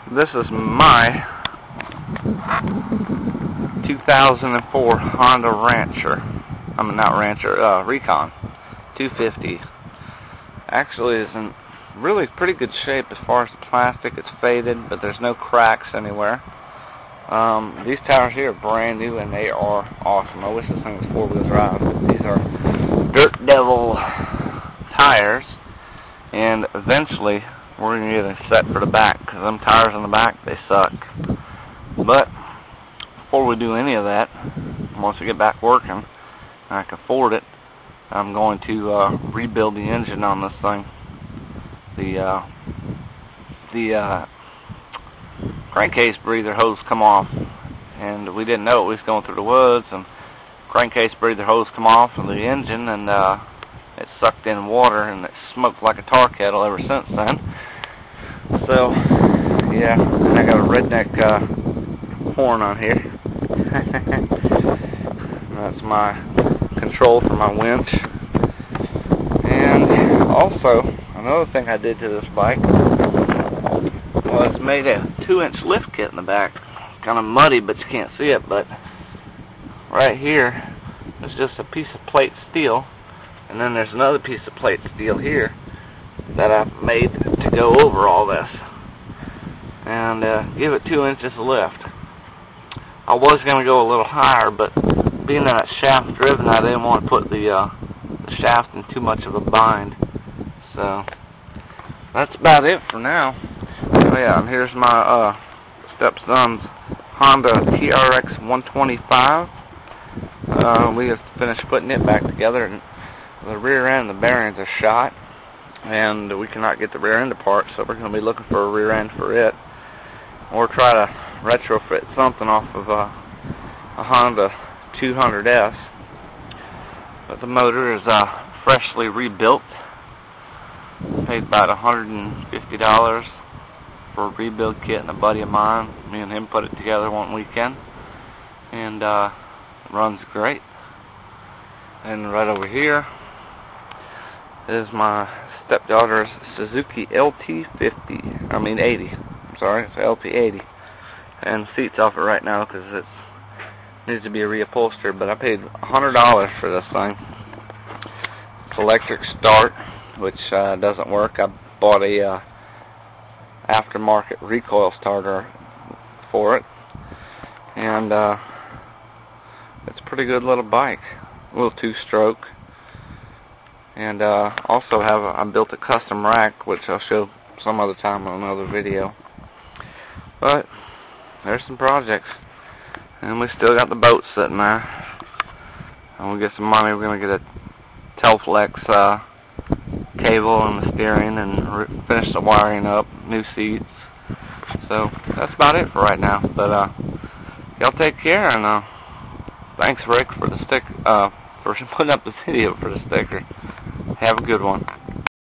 This is my 2004 Honda Rancher. I mean, not Rancher, Recon 250. Actually, is in really pretty good shape as far as the plastic. It's faded, but there's no cracks anywhere. These tires here are brand new and they are awesome. I wish this thing was four-wheel drive. These are Dirt Devil tires, and eventually we're going to get a set for the back, because them tires in the back, they suck. But before we do any of that, once we get back working and I can afford it, I'm going to rebuild the engine on this thing. The crankcase breather hose come off, and we didn't know it. We was going through the woods, and crankcase breather hose come off of the engine, and it sucked in water, and it smoked like a tar kettle ever since then. So yeah, and I got a redneck horn on here. That's my control for my winch. And also, another thing I did to this bike was made a 2-inch lift kit in the back. Kind of muddy, but you can't see it, but right here is just a piece of plate steel, and then there's another piece of plate steel here that I've made to go over all this and give it 2 inches of lift. I was going to go a little higher, but being that it's shaft driven, I didn't want to put the shaft in too much of a bind. So that's about it for now. So yeah, and here's my stepson's Honda TRX 125. We have finished putting it back together, and the rear end, the bearings are shot, and we cannot get the rear end apart, so we're going to be looking for a rear end for it, or try to retrofit something off of a Honda 200S. But the motor is freshly rebuilt. Paid about $150 for a rebuild kit, and a buddy of mine, me and him put it together one weekend, and it runs great. And right over here is my stepdaughter's Suzuki LT80. Sorry, it's LT80. And the seat's off it right now because it needs to be reupholstered, but I paid $100 for this thing. It's electric start, which doesn't work. I bought a aftermarket recoil starter for it, and it's a pretty good little bike. A little 2-stroke. And also I built a custom rack, which I'll show some other time on another video. But there's some projects, and we still got the boat sitting there. And we get some money, we're going to get a Telflex cable and the steering, and finish the wiring up, new seats. So that's about it for right now. But y'all take care, and thanks Rick for the for putting up the video for the sticker. Have a good one.